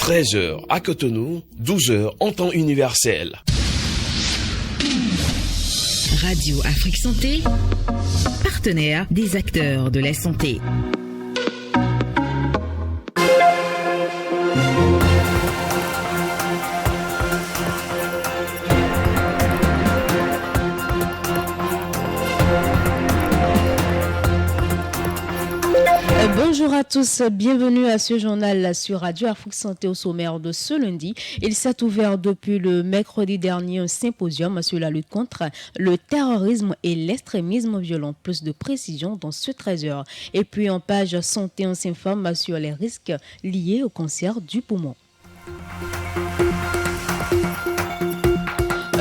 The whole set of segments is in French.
13h à Cotonou, 12h en temps universel. Radio Afrique Santé, partenaire des acteurs de la santé. Bonjour à tous, bienvenue à ce journal sur Radio Afrique Santé. Au sommaire de ce lundi. Il s'est ouvert depuis le mercredi dernier un symposium sur la lutte contre le terrorisme et l'extrémisme violent. Plus de précisions dans ce 13h. Et puis en page santé, on s'informe sur les risques liés au cancer du poumon.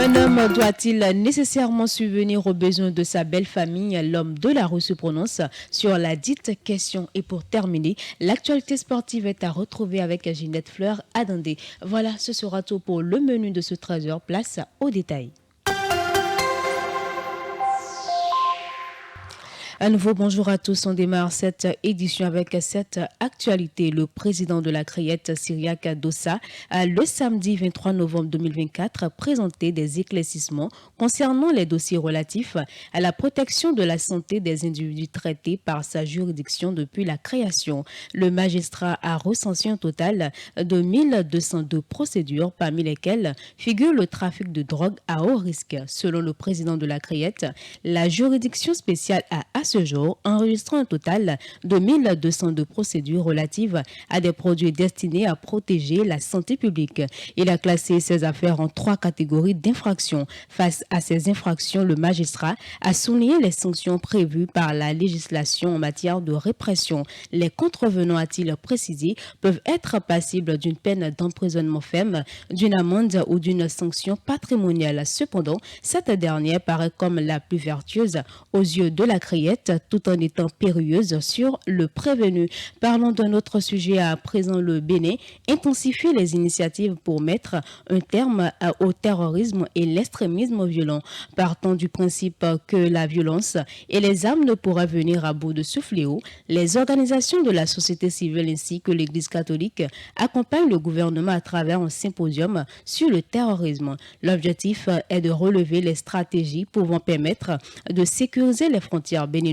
Un homme doit-il nécessairement subvenir aux besoins de sa belle famille? L'homme de la rue se prononce sur la dite question. Et pour terminer, l'actualité sportive est à retrouver avec Ginette Fleur Adandé. Voilà, ce sera tout pour le menu de ce 13h. Place aux détails. À nouveau, bonjour à tous. On démarre cette édition avec cette actualité. Le président de la Criette, Cyriaque Dossa, a le samedi 23 novembre 2024 présenté des éclaircissements concernant les dossiers relatifs à la protection de la santé des individus traités par sa juridiction depuis la création. Le magistrat a recensé un total de 1202 procédures, parmi lesquelles figure le trafic de drogue à haut risque. Selon le président de la Criette, la juridiction spéciale a ce jour, enregistrant un total de 1202 procédures relatives à des produits destinés à protéger la santé publique. Il a classé ces affaires en 3 catégories d'infractions. Face à ces infractions, le magistrat a souligné les sanctions prévues par la législation en matière de répression. Les contrevenants, a-t-il précisé, peuvent être passibles d'une peine d'emprisonnement ferme, d'une amende ou d'une sanction patrimoniale. Cependant, cette dernière paraît comme la plus vertueuse aux yeux de la Criette, tout en étant périlleuse sur le prévenu. Parlons d'un autre sujet à présent. Le Bénin intensifie les initiatives pour mettre un terme au terrorisme et l'extrémisme violent. Partant du principe que la violence et les armes ne pourraient venir à bout de ce fléau, les organisations de la société civile ainsi que l'Église catholique accompagnent le gouvernement à travers un symposium sur le terrorisme. L'objectif est de relever les stratégies pouvant permettre de sécuriser les frontières béninoises,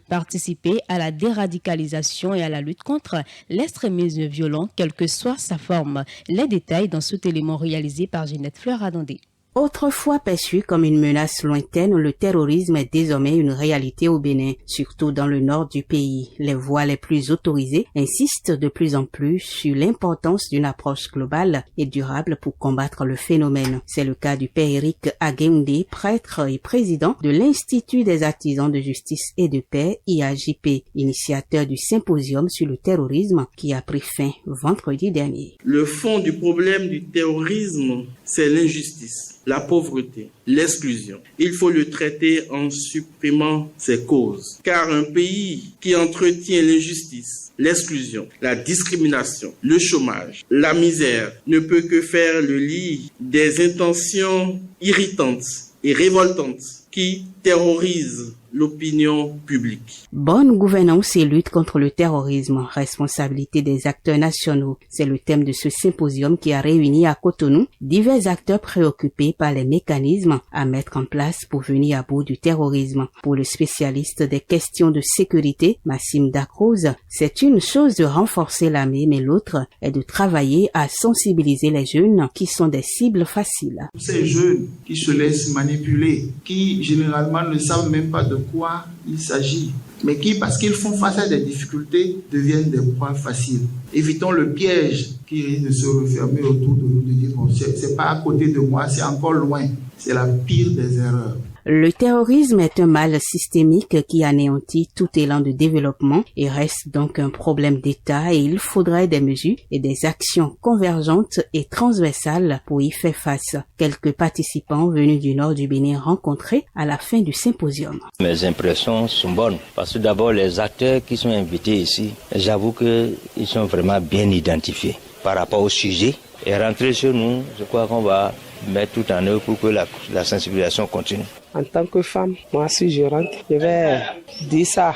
participer à la déradicalisation et à la lutte contre l'extrémisme violent, quelle que soit sa forme. Les détails dans cet élément réalisé par Ginette Fleur Adandé. Autrefois perçu comme une menace lointaine, le terrorisme est désormais une réalité au Bénin, surtout dans le nord du pays. Les voix les plus autorisées insistent de plus en plus sur l'importance d'une approche globale et durable pour combattre le phénomène. C'est le cas du père Eric Aguemdé, prêtre et président de l'Institut des artisans de justice et de paix, IAJP, initiateur du symposium sur le terrorisme qui a pris fin vendredi dernier. Le fond du problème du terrorisme, c'est l'injustice, la pauvreté, l'exclusion. Il faut le traiter en supprimant ses causes. Car un pays qui entretient l'injustice, l'exclusion, la discrimination, le chômage, la misère, ne peut que faire le lit des intentions irritantes et révoltantes qui terrorisent l'opinion publique. Bonne gouvernance et lutte contre le terrorisme, responsabilité des acteurs nationaux. C'est le thème de ce symposium qui a réuni à Cotonou divers acteurs préoccupés par les mécanismes à mettre en place pour venir à bout du terrorisme. Pour le spécialiste des questions de sécurité, Massim Dacroze, c'est une chose de renforcer l'armée, mais l'autre est de travailler à sensibiliser les jeunes qui sont des cibles faciles. Ces jeunes qui se laissent manipuler, qui généralement ne savent même pas de quoi il s'agit, mais qui, parce qu'ils font face à des difficultés, deviennent des proies faciles. Évitons le piège qui risque de se refermer autour de nous, de dire bon, c'est pas à côté de moi, c'est encore loin. C'est la pire des erreurs. Le terrorisme est un mal systémique qui anéantit tout élan de développement et reste donc un problème d'État, et il faudrait des mesures et des actions convergentes et transversales pour y faire face. Quelques participants venus du nord du Bénin rencontrés à la fin du symposium. Mes impressions sont bonnes parce que d'abord les acteurs qui sont invités ici, j'avoue qu'ils sont vraiment bien identifiés par rapport au sujet. Et rentrer chez nous, je crois qu'on va mettre tout en œuvre pour que la sensibilisation continue. En tant que femme, moi si je rentre, je vais dire ça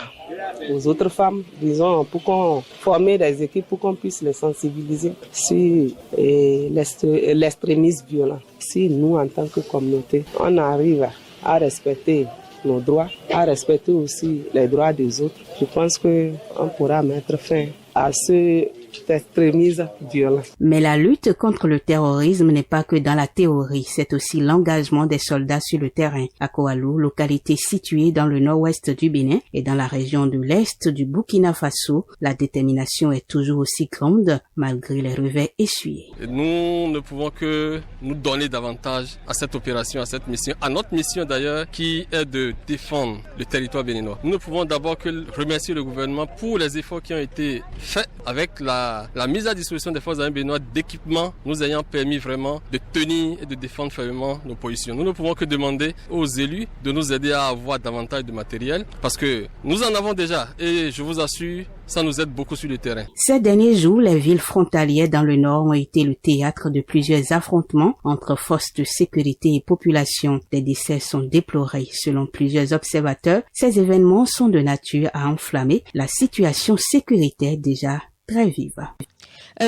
aux autres femmes, disons, pour qu'on forme des équipes, pour qu'on puisse les sensibiliser sur l'extrémisme violent. Si nous, en tant que communauté, on arrive à respecter nos droits, à respecter aussi les droits des autres, je pense qu'on pourra mettre fin à ce extrémisme violent. Mais la lutte contre le terrorisme n'est pas que dans la théorie, c'est aussi l'engagement des soldats sur le terrain. À Koalou, localité située dans le nord-ouest du Bénin et dans la région de l'est du Burkina Faso, la détermination est toujours aussi grande malgré les revers essuyés. Nous ne pouvons que nous donner davantage à cette opération, à cette mission, à notre mission d'ailleurs qui est de défendre le territoire béninois. Nous ne pouvons d'abord que remercier le gouvernement pour les efforts qui ont été faits avec la mise à disposition des forces armées béninoises d'équipements nous ayant permis vraiment de tenir et de défendre fermement nos positions. Nous ne pouvons que demander aux élus de nous aider à avoir davantage de matériel parce que nous en avons déjà et je vous assure, ça nous aide beaucoup sur le terrain. Ces derniers jours, les villes frontalières dans le nord ont été le théâtre de plusieurs affrontements entre forces de sécurité et population. Des décès sont déplorés. Selon plusieurs observateurs, ces événements sont de nature à enflammer la situation sécuritaire déjà très vive.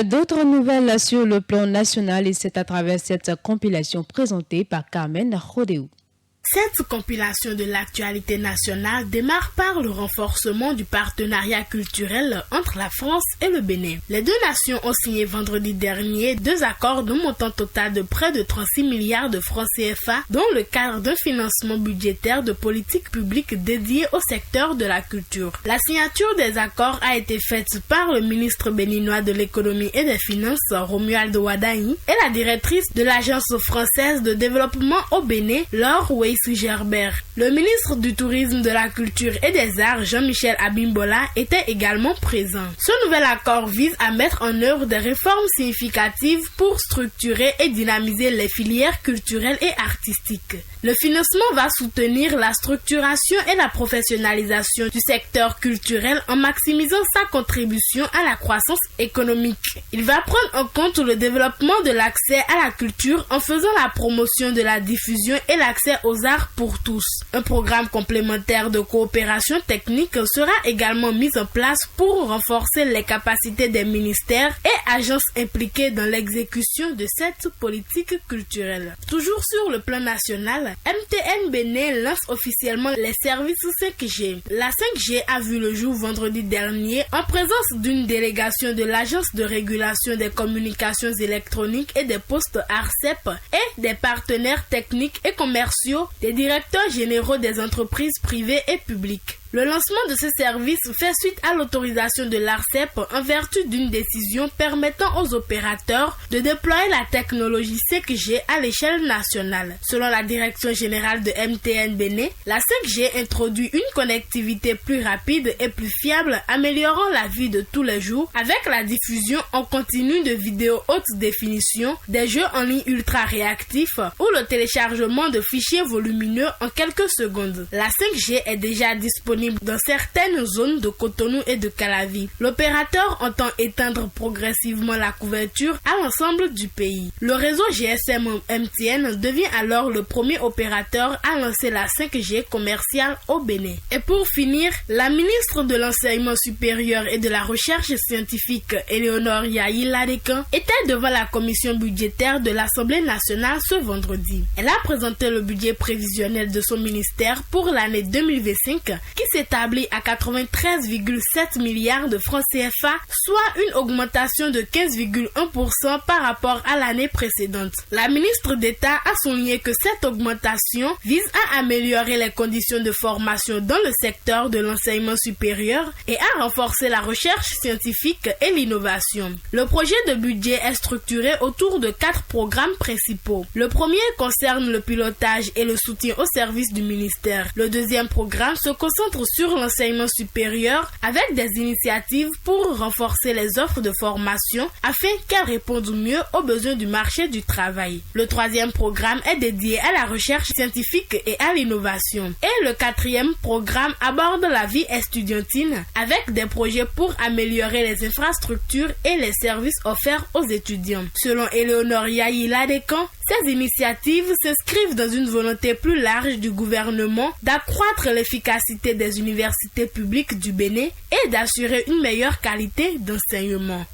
D'autres nouvelles sur le plan national et c'est à travers cette compilation présentée par Carmen Rodéou. Cette compilation de l'actualité nationale démarre par le renforcement du partenariat culturel entre la France et le Bénin. Les deux nations ont signé vendredi dernier 2 accords d'un montant total de près de 36 milliards de francs CFA dans le cadre d'un financement budgétaire de politique publique dédié au secteur de la culture. La signature des accords a été faite par le ministre béninois de l'économie et des finances, Romualdo Wadaï, et la directrice de l'agence française de développement au Bénin, Laure Gerbert. Le ministre du Tourisme, de la Culture et des Arts, Jean-Michel Abimbola, était également présent. Ce nouvel accord vise à mettre en œuvre des réformes significatives pour structurer et dynamiser les filières culturelles et artistiques. Le financement va soutenir la structuration et la professionnalisation du secteur culturel en maximisant sa contribution à la croissance économique. Il va prendre en compte le développement de l'accès à la culture en faisant la promotion de la diffusion et l'accès aux arts pour tous. Un programme complémentaire de coopération technique sera également mis en place pour renforcer les capacités des ministères et agences impliquées dans l'exécution de cette politique culturelle. Toujours sur le plan national, MTN Bénin lance officiellement les services 5G. La 5G a vu le jour vendredi dernier en présence d'une délégation de l'Agence de régulation des communications électroniques et des postes ARCEP et des partenaires techniques et commerciaux, des directeurs généraux des entreprises privées et publiques. Le lancement de ce service fait suite à l'autorisation de l'ARCEP en vertu d'une décision permettant aux opérateurs de déployer la technologie 5G à l'échelle nationale. Selon la direction générale de MTN Bénin, la 5G introduit une connectivité plus rapide et plus fiable, améliorant la vie de tous les jours avec la diffusion en continu de vidéos haute définition, des jeux en ligne ultra réactifs ou le téléchargement de fichiers volumineux en quelques secondes. La 5G est déjà disponible dans certaines zones de Cotonou et de Calavi. L'opérateur entend éteindre progressivement la couverture à l'ensemble du pays. Le réseau GSM MTN devient alors le premier opérateur à lancer la 5G commerciale au Bénin. Et pour finir, la ministre de l'Enseignement supérieur et de la Recherche scientifique, Éléonore Yahi Ladekan, était devant la commission budgétaire de l'Assemblée nationale ce vendredi. Elle a présenté le budget prévisionnel de son ministère pour l'année 2025 qui s'établit à 93,7 milliards de francs CFA, soit une augmentation de 15,1% par rapport à l'année précédente. La ministre d'État a souligné que cette augmentation vise à améliorer les conditions de formation dans le secteur de l'enseignement supérieur et à renforcer la recherche scientifique et l'innovation. Le projet de budget est structuré autour de 4 programmes principaux. Le premier concerne le pilotage et le soutien au service du ministère. Le deuxième programme se concentre sur l'enseignement supérieur avec des initiatives pour renforcer les offres de formation afin qu'elles répondent mieux aux besoins du marché du travail. Le troisième programme est dédié à la recherche scientifique et à l'innovation. Et le quatrième programme aborde la vie estudiantine avec des projets pour améliorer les infrastructures et les services offerts aux étudiants. Selon Éléonore Yahi Ladekan, Ces initiatives s'inscrivent dans une volonté plus large du gouvernement d'accroître l'efficacité des universités publiques du Bénin et d'assurer une meilleure qualité d'enseignement.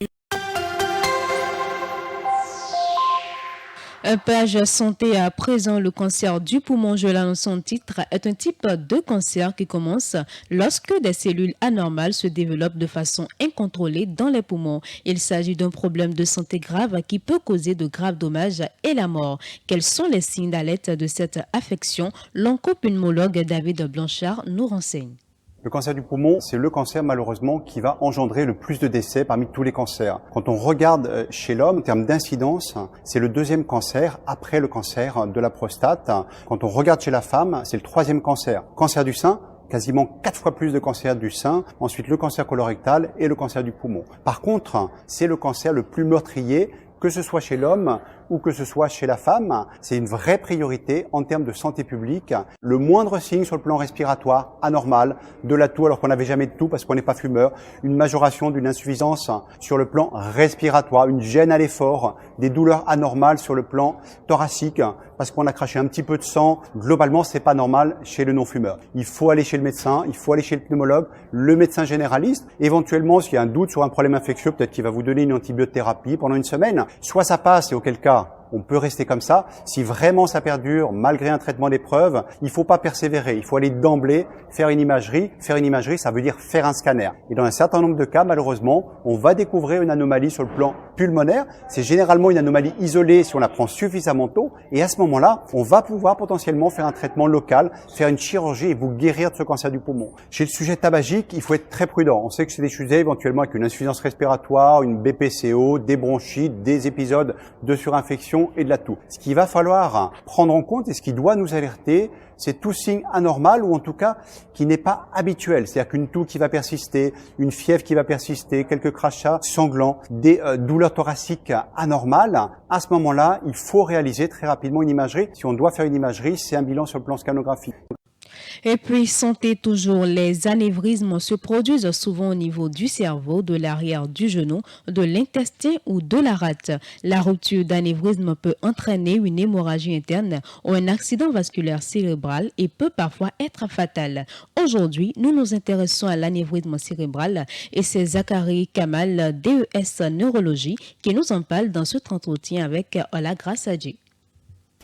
Page santé à présent, le cancer du poumon, je l'annonce en titre, est un type de cancer qui commence lorsque des cellules anormales se développent de façon incontrôlée dans les poumons. Il s'agit d'un problème de santé grave qui peut causer de graves dommages et la mort. Quels sont les signes d'alerte de cette affection? L'oncopulmonologue David Blanchard nous renseigne. Le cancer du poumon, c'est le cancer malheureusement qui va engendrer le plus de décès parmi tous les cancers. Quand on regarde chez l'homme, en termes d'incidence, c'est le deuxième cancer après le cancer de la prostate. Quand on regarde chez la femme, c'est le troisième cancer. Cancer du sein, quasiment 4 fois plus de cancer du sein, ensuite le cancer colorectal et le cancer du poumon. Par contre, c'est le cancer le plus meurtrier, que ce soit chez l'homme ou que ce soit chez la femme. C'est une vraie priorité en termes de santé publique. Le moindre signe sur le plan respiratoire, anormal, de la toux alors qu'on n'avait jamais de toux parce qu'on n'est pas fumeur, une majoration d'une insuffisance sur le plan respiratoire, une gêne à l'effort, des douleurs anormales sur le plan thoracique parce qu'on a craché un petit peu de sang. Globalement, c'est pas normal chez le non-fumeur. Il faut aller chez le médecin, il faut aller chez le pneumologue, le médecin généraliste. Éventuellement, s'il y a un doute sur un problème infectieux, peut-être qu'il va vous donner une antibiothérapie pendant une semaine. Soit ça passe et auquel cas, on peut rester comme ça. Si vraiment ça perdure, malgré un traitement d'épreuve, il faut pas persévérer. Il faut aller d'emblée faire une imagerie. Faire une imagerie, ça veut dire faire un scanner. Et dans un certain nombre de cas, malheureusement, on va découvrir une anomalie sur le plan pulmonaire. C'est généralement une anomalie isolée si on la prend suffisamment tôt. Et à ce moment-là, on va pouvoir potentiellement faire un traitement local, faire une chirurgie et vous guérir de ce cancer du poumon. Chez le sujet tabagique, il faut être très prudent. On sait que c'est des sujets éventuellement avec une insuffisance respiratoire, une BPCO, des bronchites, des épisodes de surinfection et de la toux. Ce qu'il va falloir prendre en compte et ce qui doit nous alerter, c'est tout signe anormal ou en tout cas qui n'est pas habituel. C'est-à-dire qu'une toux qui va persister, une fièvre qui va persister, quelques crachats sanglants, des douleurs thoraciques anormales. À ce moment-là, il faut réaliser très rapidement une imagerie. Si on doit faire une imagerie, c'est un bilan sur le plan scanographique. Et puis, santé toujours, les anévrismes se produisent souvent au niveau du cerveau, de l'arrière du genou, de l'intestin ou de la rate. La rupture d'anévrisme peut entraîner une hémorragie interne ou un accident vasculaire cérébral et peut parfois être fatal. Aujourd'hui, nous nous intéressons à l'anévrisme cérébral et c'est Zachary Kamal, DES Neurologie, qui nous en parle dans cet entretien avec Ola Grassadji.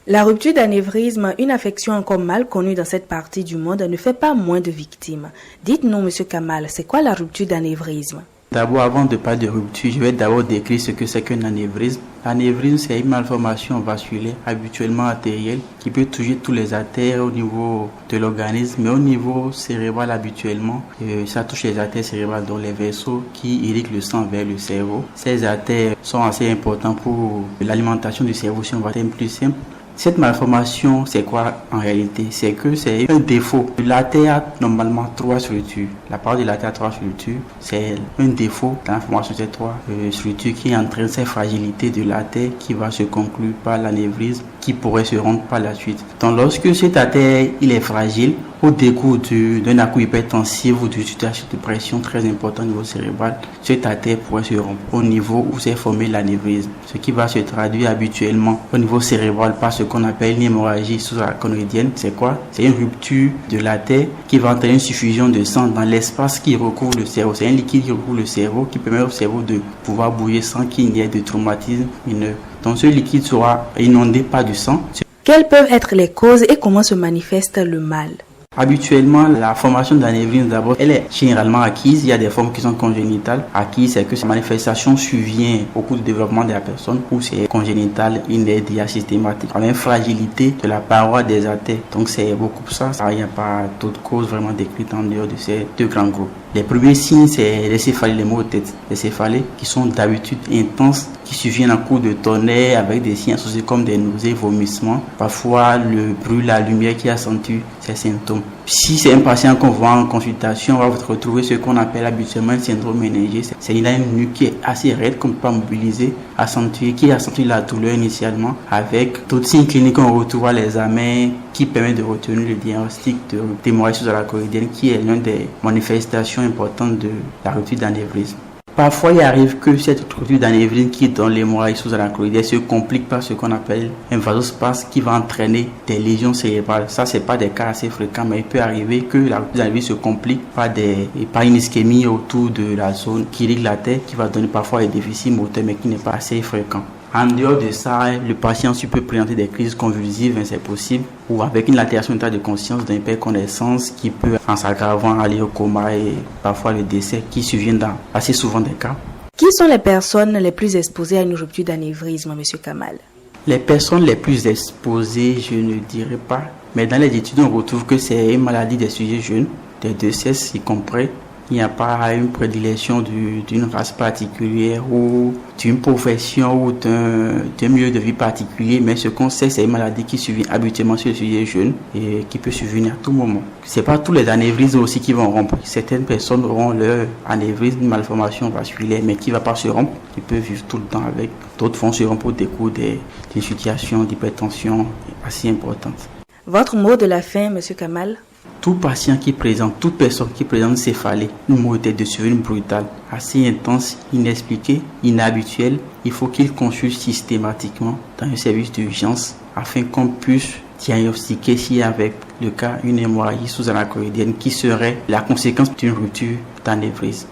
La rupture d'anévrisme, une affection encore mal connue dans cette partie du monde, ne fait pas moins de victimes. Dites-nous, Monsieur Kamal, c'est quoi la rupture d'anévrisme? D'abord, avant de parler de rupture, je vais d'abord décrire ce que c'est qu'un anévrisme. L'anévrisme, c'est une malformation vasculaire, habituellement artérielle, qui peut toucher tous les artères au niveau de l'organisme, mais au niveau cérébral habituellement, ça touche les artères cérébrales, dont les vaisseaux qui irriguent le sang vers le cerveau. Ces artères sont assez importantes pour l'alimentation du cerveau, si on va être plus simple. Cette malformation, c'est quoi en réalité? C'est que c'est un défaut. L'artère a normalement 3 structures. La part de l'artère a 3 structures. C'est un défaut dans la formation de ces 3 structures qui entraîne cette fragilité de l'artère qui va se conclure par l'anévrisme qui pourrait se rendre par la suite. Donc lorsque cette artère il est fragile, au décours d'un à-coup hypertensif ou d'une situation de pression très importante au niveau cérébral, cette artère pourrait se rompre au niveau où s'est formé l'anévrisme. Ce qui va se traduire habituellement au niveau cérébral par ce qu'on appelle une hémorragie sous-arachnoïdienne. C'est quoi? C'est une rupture de l'artère qui va entraîner une suffusion de sang dans l'espace qui recouvre le cerveau. C'est un liquide qui recouvre le cerveau qui permet au cerveau de pouvoir bouger sans qu'il n'y ait de traumatisme mineur. Donc ce liquide sera inondé par du sang. Quelles peuvent être les causes et comment se manifeste le mal? Habituellement, la formation d'anévrisme, d'abord, elle est généralement acquise. Il y a des formes qui sont congénitales. Acquises, c'est que cette manifestation survient au cours du développement de la personne, ou c'est congénital, inédit, systématique. On a une fragilité de la paroi des artères. Donc c'est beaucoup ça. Il n'y a pas d'autres causes vraiment décrites en dehors de ces 2 grands groupes. Les premiers signes, c'est les céphalées, les maux de tête. Les céphalées qui sont d'habitude intenses, qui surviennent en cours de tonnerre avec des signes associés comme des nausées, vomissements. Parfois, le bruit, la lumière qui accentue ces symptômes. Si c'est un patient qu'on voit en consultation, on va vous retrouver ce qu'on appelle habituellement un syndrome méningé. C'est une nuque qui est assez raide, qu'on ne peut pas mobiliser, accentuée, qui accentue la douleur initialement, avec d'autres signes cliniques qu'on retrouve à l'examen, qui permet de retenir le diagnostic d'hémorragie sous-arachnoïdienne, qui est l'une des manifestations importantes de la rupture d'anévrisme. Parfois, il arrive que cette rupture d'anévrisme qui donne l'hémorragie sous-arachnoïdienne se complique par ce qu'on appelle un vasospasme qui va entraîner des lésions cérébrales. Ça, c'est pas des cas assez fréquents, mais il peut arriver que la rupture d'anévrisme se complique par une ischémie autour de la zone qui irrigue la tête, qui va donner parfois des déficits moteurs, mais qui n'est pas assez fréquent. En dehors de ça, le patient peut présenter des crises convulsives, c'est possible, ou avec une altération d'état de conscience, d'hyperconnaissance qui peut, en s'aggravant, aller au coma et parfois le décès qui survient dans assez souvent des cas. Qui sont les personnes les plus exposées à une rupture d'anévrisme, M. Kamal? Les personnes les plus exposées, je ne dirais pas, mais dans les études, on retrouve que c'est une maladie des sujets jeunes, des deux sexes y compris. Il n'y a pas une prédilection d'une race particulière ou d'une profession ou d'un milieu de vie particulier, mais ce qu'on sait, c'est une maladie qui survient habituellement sur les sujets jeunes et qui peut survenir à tout moment. C'est pas tous les anévrismes aussi qui vont rompre. Certaines personnes auront leur anévrisme, malformation vasculaire, mais qui ne va pas se rompre. Ils peuvent vivre tout le temps avec. D'autres vont se rompre au décours d'une situation d'hypertension assez importante. Votre mot de la fin, M. Kamal? Tout patient qui présente, toute personne qui présente une céphalée, une maux de tête de survenue brutale, assez intense, inexpliquée, inhabituelle, il faut qu'il consulte systématiquement dans un service d'urgence afin qu'on puisse diagnostiquer si avec le cas une hémorragie sous-arachnoïdienne qui serait la conséquence d'une rupture d'anévrisme.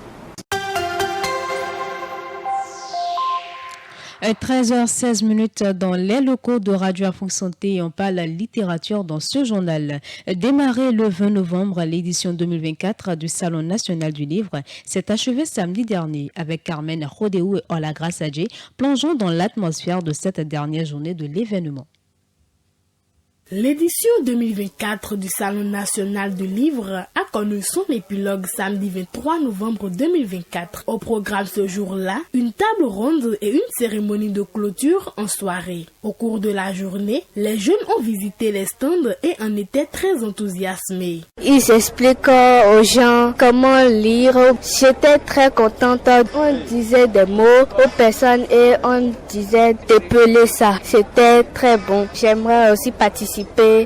13h16 dans les locaux de Radio Afrique Santé et on parle littérature dans ce journal. Démarré le 20 novembre, l'édition 2024 du Salon national du livre s'est achevée samedi dernier avec Carmen Rodéou et Ola Grassadje. Plongeons dans l'atmosphère de cette dernière journée de l'événement. L'édition 2024 du Salon national du livre a connu son épilogue samedi 23 novembre 2024. Au programme ce jour-là, une table ronde et une cérémonie de clôture en soirée. Au cours de la journée, les jeunes ont visité les stands et en étaient très enthousiasmés. Ils expliquent aux gens comment lire. J'étais très contente. On disait des mots aux personnes et on disait d'épeler ça. C'était très bon. J'aimerais aussi participer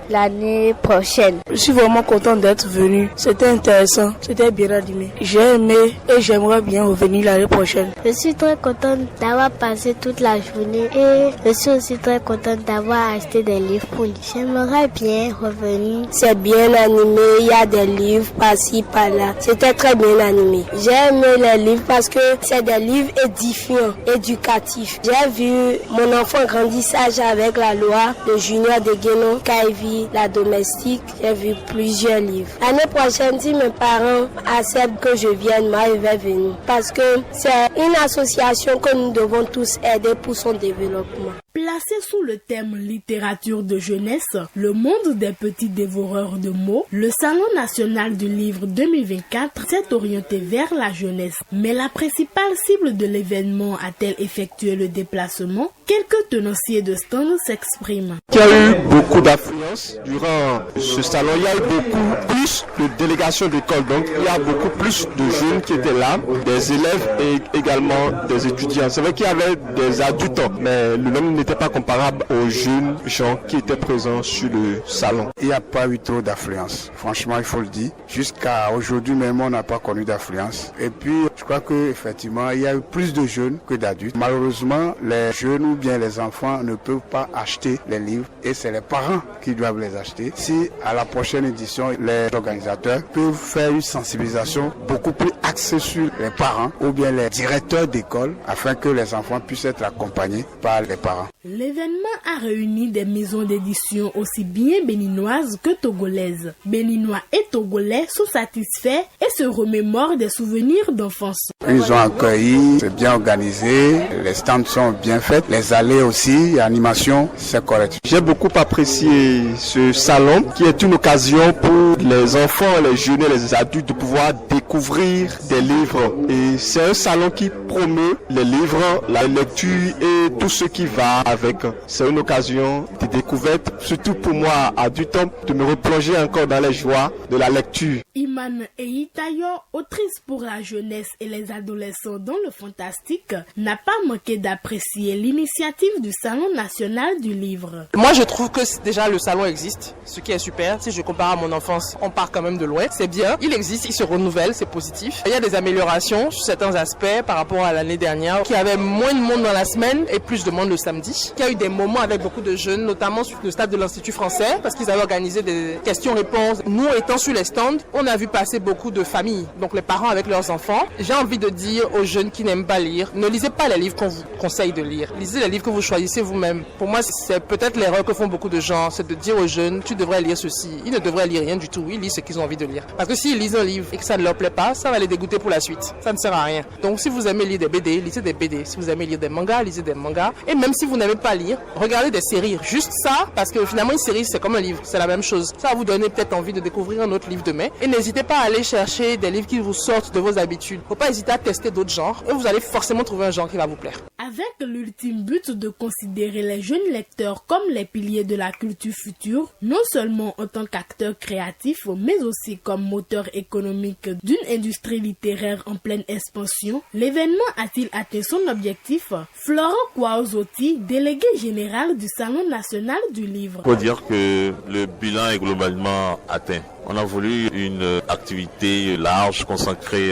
l'année prochaine. Je suis vraiment content d'être venu. C'était intéressant. C'était bien animé. J'ai aimé et j'aimerais bien revenir l'année prochaine. Je suis très contente d'avoir passé toute la journée et je suis aussi très contente d'avoir acheté des livres pour lire. J'aimerais bien revenir. C'est bien animé. Il y a des livres par-ci, par-là. C'était très bien animé. J'ai aimé les livres parce que c'est des livres édifiants, éducatifs. J'ai vu mon enfant grandissage avec la loi de Junior de Guénon, Kaivi, la domestique. J'ai vu plusieurs livres. L'année prochaine, si mes parents acceptent que je vienne, moi je vais venir. Parce que c'est une association que nous devons tous aider pour son développement. Placé sous le thème littérature de jeunesse, le monde des petits dévoreurs de mots, le Salon national du livre 2024 s'est orienté vers la jeunesse. Mais la principale cible de l'événement a-t-elle effectué le déplacement? Quelques tenanciers de stand s'expriment. Il y a eu beaucoup d'affluence durant ce salon. Il y a eu beaucoup plus de délégations d'école. Donc il y a beaucoup plus de jeunes qui étaient là, des élèves et également des étudiants. C'est vrai qu'il y avait des adultes, mais le nombre n'était pas comparable aux jeunes gens qui étaient présents sur le salon. Il n'y a pas eu trop d'affluence. Franchement, il faut le dire. Jusqu'à aujourd'hui même, on n'a pas connu d'affluence. Et puis, je crois qu'effectivement, il y a eu plus de jeunes que d'adultes. Malheureusement, les jeunes ou bien les enfants ne peuvent pas acheter les livres et c'est les parents qui doivent les acheter. Si à la prochaine édition, les organisateurs peuvent faire une sensibilisation beaucoup plus axée sur les parents ou bien les directeurs d'école afin que les enfants puissent être accompagnés par les parents. L'événement a réuni des maisons d'édition aussi bien béninoises que togolaises. Béninois et togolais sont satisfaits et se remémorent des souvenirs d'enfance. Ils ont accueilli, c'est bien organisé, les stands sont bien faits, les allées aussi, l'animation, c'est correct. J'ai beaucoup apprécié ce salon qui est une occasion pour les enfants, les jeunes et les adultes de pouvoir découvrir des livres. Et c'est un salon qui promeut les livres, la lecture et tout ce qui va avec. C'est une occasion de découverte, surtout pour moi, adulte, de me replonger encore dans les joies de la lecture. Newman Eitayo, autrice pour la jeunesse et les adolescents dans le fantastique, n'a pas manqué d'apprécier l'initiative du Salon national du livre. Moi, je trouve que déjà le salon existe, ce qui est super. Si je compare à mon enfance, on part quand même de loin. C'est bien, il existe, il se renouvelle, c'est positif. Il y a des améliorations sur certains aspects par rapport à l'année dernière, qui avait moins de monde dans la semaine et plus de monde le samedi. Il y a eu des moments avec beaucoup de jeunes, notamment sur le stade de l'Institut français, parce qu'ils avaient organisé des questions-réponses. Nous, étant sur les stands, on a vu passer beaucoup de familles, donc les parents avec leurs enfants. J'ai envie de dire aux jeunes qui n'aiment pas lire, ne lisez pas les livres qu'on vous conseille de lire. Lisez les livres que vous choisissez vous-même. Pour moi, c'est peut-être l'erreur que font beaucoup de gens, c'est de dire aux jeunes, tu devrais lire ceci. Ils ne devraient lire rien du tout, ils lisent ce qu'ils ont envie de lire. Parce que s'ils lisent un livre et que ça ne leur plaît pas, ça va les dégoûter pour la suite. Ça ne sert à rien. Donc si vous aimez lire des BD, lisez des BD. Si vous aimez lire des mangas, lisez des mangas. Et même si vous n'aimez pas lire, regardez des séries. Juste ça, parce que finalement une série c'est comme un livre, c'est la même chose. Ça va vous donner peut-être envie de découvrir un autre livre demain. Et n'hésitez pas à aller chercher des livres qui vous sortent de vos habitudes. Faut pas hésiter à tester d'autres genres et vous allez forcément trouver un genre qui va vous plaire. Avec l'ultime but de considérer les jeunes lecteurs comme les piliers de la culture future, non seulement en tant qu'acteurs créatifs, mais aussi comme moteur économique d'une industrie littéraire en pleine expansion, l'événement a-t-il atteint son objectif? Florent Kouaouzoti, délégué général du Salon national du livre. Il faut dire que le bilan est globalement atteint. On a voulu une activité large consacrée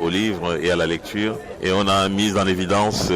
au livre et à la lecture et on a mis en évidence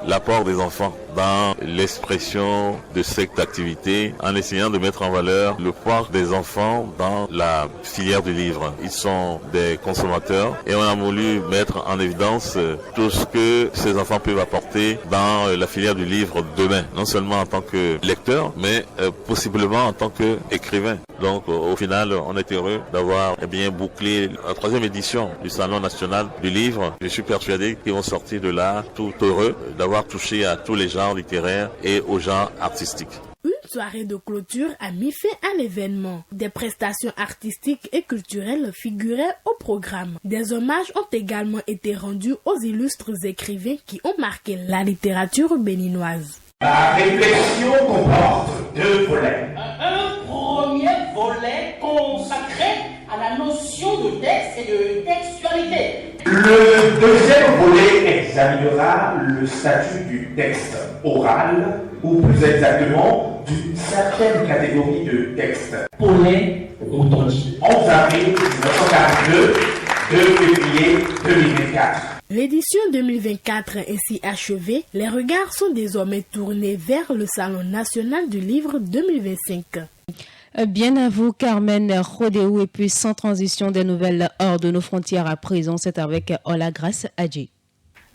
l'apport des enfants dans l'expression de cette activité en essayant de mettre en valeur le poids des enfants dans la filière du livre. Ils sont des consommateurs et on a voulu mettre en évidence tout ce que ces enfants peuvent apporter dans la filière du livre demain, non seulement en tant que lecteur, mais possiblement en tant qu'écrivain. Donc au final, on est heureux d'avoir bouclé la 3e édition du Salon national du livre. Je suis persuadé qu'ils vont sortir de là tout heureux d'avoir touché à tous les genres littéraires et aux genres artistiques. Une soirée de clôture a mis fin à l'événement. Des prestations artistiques et culturelles figuraient au programme. Des hommages ont également été rendus aux illustres écrivains qui ont marqué la littérature béninoise. La réflexion comporte 2 volets. Un premier volet consacré à la notion de texte et de textualité. Le 2e volet examinera le statut du texte oral, ou plus exactement d'une certaine catégorie de textes. Paulin Routondi, 11 avril 1942, 2 février 2024. L'édition 2024 ainsi achevée, les regards sont désormais tournés vers le Salon national du livre 2025. Bien à vous, Carmen Rodéou, et puis sans transition des nouvelles hors de nos frontières à présent, c'est avec Ola Grace Adji.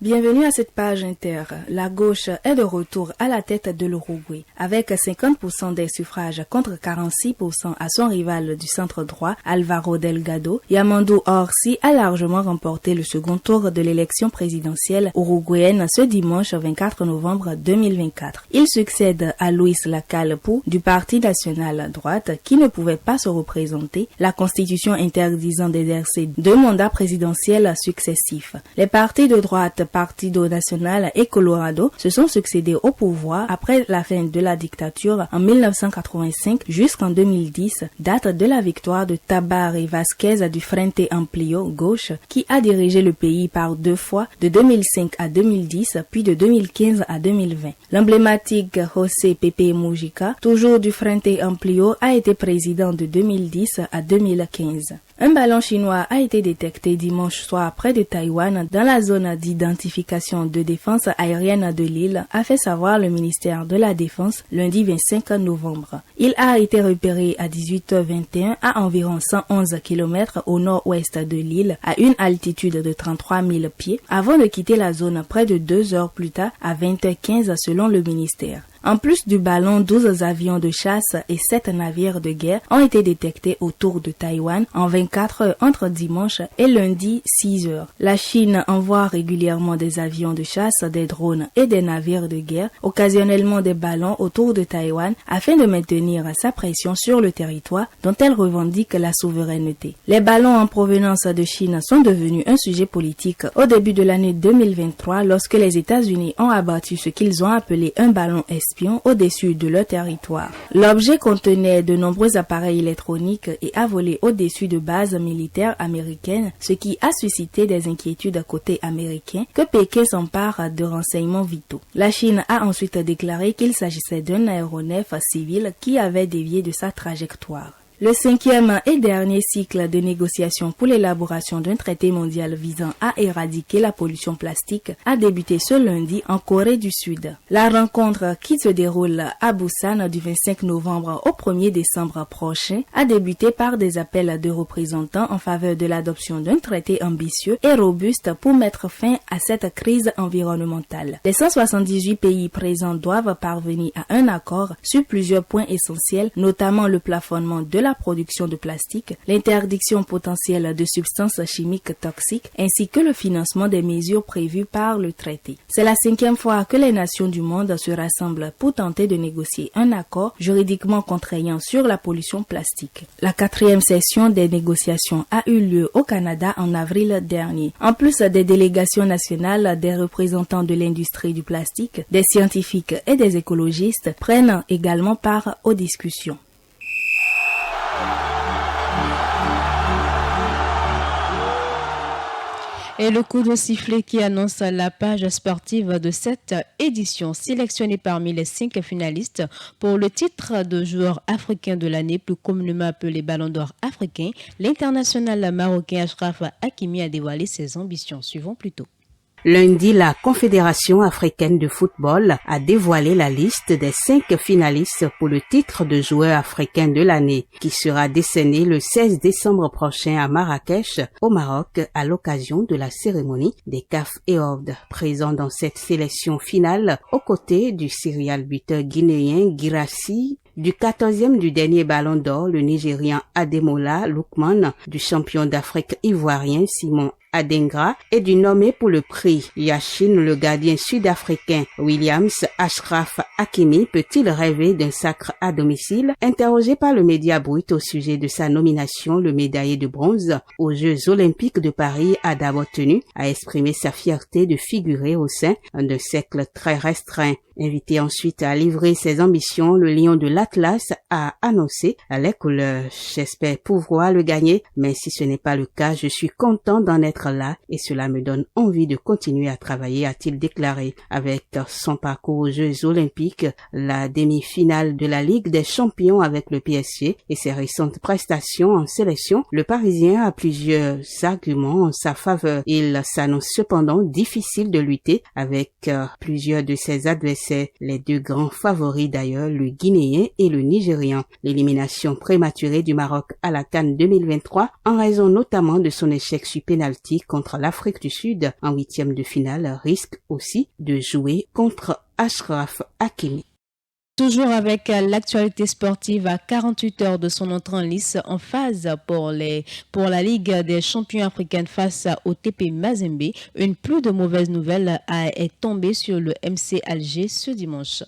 Bienvenue à cette page inter. La gauche est de retour à la tête de l'Uruguay, avec 50% des suffrages contre 46% à son rival du centre droit, Alvaro Delgado. Yamandu Orsi a largement remporté le second tour de l'élection présidentielle uruguayenne ce dimanche 24 novembre 2024. Il succède à Luis Lacalle-Pou du Parti national droite qui ne pouvait pas se représenter, la constitution interdisant d'exercer 2 mandats présidentiels successifs. Les partis de droite Partido Nacional et Colorado se sont succédés au pouvoir après la fin de la dictature en 1985 jusqu'en 2010, date de la victoire de Tabaré Vázquez du Frente Amplio gauche qui a dirigé le pays par 2 fois de 2005 à 2010 puis de 2015 à 2020. L'emblématique José Pepe Mujica, toujours du Frente Amplio, a été président de 2010 à 2015. Un ballon chinois a été détecté dimanche soir près de Taïwan dans la zone d'identification de défense aérienne de l'île, a fait savoir le ministère de la Défense lundi 25 novembre. Il a été repéré à 18h21 à environ 111 km au nord-ouest de l'île à une altitude de 33 000 pieds avant de quitter la zone près de 2 heures plus tard à 20h15 selon le ministère. En plus du ballon, 12 avions de chasse et 7 navires de guerre ont été détectés autour de Taïwan en 24 heures entre dimanche et lundi 6 heures. La Chine envoie régulièrement des avions de chasse, des drones et des navires de guerre, occasionnellement des ballons autour de Taïwan afin de maintenir sa pression sur le territoire dont elle revendique la souveraineté. Les ballons en provenance de Chine sont devenus un sujet politique au début de l'année 2023 lorsque les États-Unis ont abattu ce qu'ils ont appelé un ballon espions au-dessus de leur territoire. L'objet contenait de nombreux appareils électroniques et a volé au-dessus de bases militaires américaines, ce qui a suscité des inquiétudes côté américain que Pékin s'empare de renseignements vitaux. La Chine a ensuite déclaré qu'il s'agissait d'un aéronef civil qui avait dévié de sa trajectoire. Le 5e et dernier cycle de négociations pour l'élaboration d'un traité mondial visant à éradiquer la pollution plastique a débuté ce lundi en Corée du Sud. La rencontre qui se déroule à Busan du 25 novembre au 1er décembre prochain a débuté par des appels de représentants en faveur de l'adoption d'un traité ambitieux et robuste pour mettre fin à cette crise environnementale. Les 178 pays présents doivent parvenir à un accord sur plusieurs points essentiels, notamment le plafonnement de la production de plastique, l'interdiction potentielle de substances chimiques toxiques, ainsi que le financement des mesures prévues par le traité. C'est la 5e fois que les nations du monde se rassemblent pour tenter de négocier un accord juridiquement contraignant sur la pollution plastique. La 4e session des négociations a eu lieu au Canada en avril dernier. En plus des délégations nationales, des représentants de l'industrie du plastique, des scientifiques et des écologistes prennent également part aux discussions. Et le coup de sifflet qui annonce la page sportive de cette édition, sélectionnée parmi les 5 finalistes pour le titre de joueur africain de l'année, plus communément appelé Ballon d'Or africain, l'international marocain Achraf Hakimi a dévoilé ses ambitions. Suivons plutôt. Lundi, la Confédération africaine de football a dévoilé la liste des 5 finalistes pour le titre de joueur africain de l'année, qui sera décerné le 16 décembre prochain à Marrakech, au Maroc, à l'occasion de la cérémonie des CAF Awards. Présent dans cette sélection finale, aux côtés du serial buteur guinéen Guirassy, du 14e du dernier Ballon d'Or, le Nigérian Ademola Lookman, du champion d'Afrique ivoirien Simon Adengra et du nommé pour le prix Yashin, le gardien sud-africain Williams Achraf Hakimi peut-il rêver d'un sacre à domicile? Interrogé par le Média Brut au sujet de sa nomination, le médaillé de bronze aux Jeux Olympiques de Paris a d'abord tenu à exprimer sa fierté de figurer au sein d'un cercle très restreint. Invité ensuite à livrer ses ambitions, le lion de l'Atlas a annoncé les couleurs. J'espère pouvoir le gagner, mais si ce n'est pas le cas, je suis content d'en être là et cela me donne envie de continuer à travailler, a-t-il déclaré. Avec son parcours aux Jeux Olympiques, la demi-finale de la Ligue des Champions avec le PSG et ses récentes prestations en sélection, le Parisien a plusieurs arguments en sa faveur. Il s'annonce cependant difficile de lutter avec plusieurs de ses adversaires. Les 2 grands favoris d'ailleurs, le Guinéen et le Nigérian. L'élimination prématurée du Maroc à la CAN 2023 en raison notamment de son échec sur pénalty contre l'Afrique du Sud en 8e de finale risque aussi de jouer contre Achraf Hakimi. Toujours avec l'actualité sportive à 48 heures de son entrée en lice en phase pour la Ligue des champions africains face au TP Mazembe, une pluie de mauvaises nouvelles est tombée sur le MC Alger ce dimanche.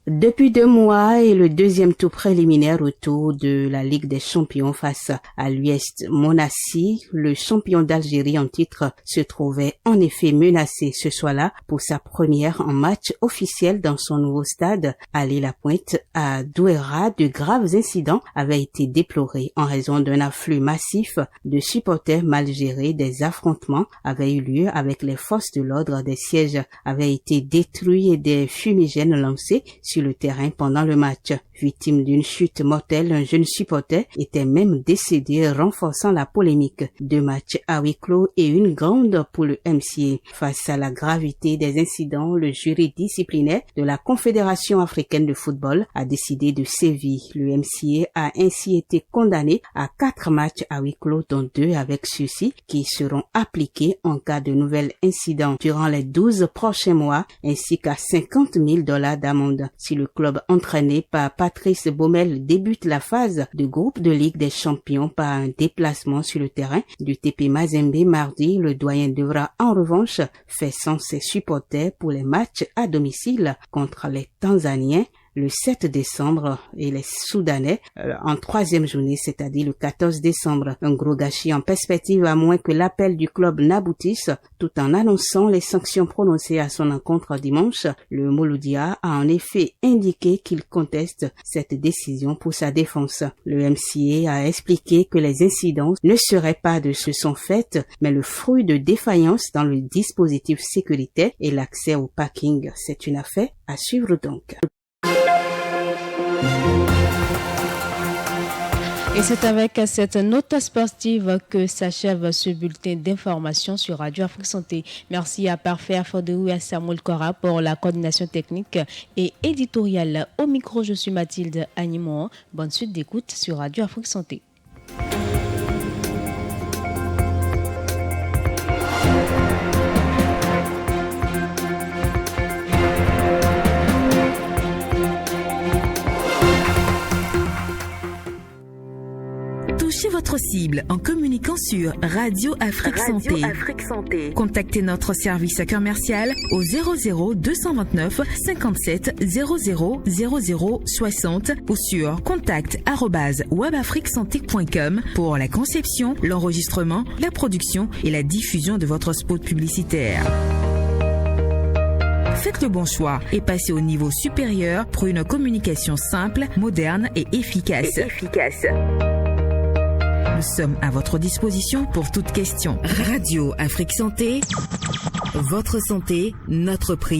Depuis 2 mois et le 2e tour préliminaire autour de la Ligue des champions face à l'US Monassi, le champion d'Algérie en titre se trouvait en effet menacé ce soir-là pour sa première en match officiel dans son nouveau stade à l'Île-à-Pointe à Douéra. De graves incidents avaient été déplorés en raison d'un afflux massif de supporters mal gérés. Des affrontements avaient eu lieu avec les forces de l'ordre, des sièges avaient été détruits et des fumigènes lancés sur le terrain pendant le match. Victime d'une chute mortelle, un jeune supporter était même décédé, renforçant la polémique. 2 matchs à huis clos et une grande pour le MCA. Face à la gravité des incidents, le jury disciplinaire de la Confédération africaine de football a décidé de sévir. Le MCA a ainsi été condamné à 4 matchs à huis clos, dont 2 avec sursis, qui seront appliqués en cas de nouvel incident durant les 12 prochains mois, ainsi qu'à $50,000 d'amende. Si le club entraîné par Patrice Baumel débute la phase de groupe de Ligue des Champions par un déplacement sur le terrain du TP Mazembe mardi, le doyen devra en revanche faire sans ses supporters pour les matchs à domicile contre les Tanzaniens le 7 décembre et les Soudanais en 3e journée, c'est-à-dire le 14 décembre. Un gros gâchis en perspective à moins que l'appel du club n'aboutisse, tout en annonçant les sanctions prononcées à son encontre dimanche. Le Mouloudia a en effet indiqué qu'il conteste cette décision pour sa défense. Le MCA a expliqué que les incidents ne seraient pas de ce sont faits, mais le fruit de défaillance dans le dispositif sécuritaire et l'accès au parking. C'est une affaire à suivre donc. Et c'est avec cette note sportive que s'achève ce bulletin d'information sur Radio Afrique Santé. Merci à Parfait Afodéou et à Samuel Kora pour la coordination technique et éditoriale. Au micro, je suis Mathilde Animon. Bonne suite d'écoute sur Radio Afrique Santé. Touchez votre cible en communiquant sur Radio Afrique Santé. Contactez notre service commercial au 00 229 57 00 00 60 ou sur contact@webafriquesanté.com pour la conception, l'enregistrement, la production et la diffusion de votre spot publicitaire. Faites le bon choix et passez au niveau supérieur pour une communication simple, moderne et efficace. Nous sommes à votre disposition pour toute question. Radio Afrique Santé, votre santé, notre priorité.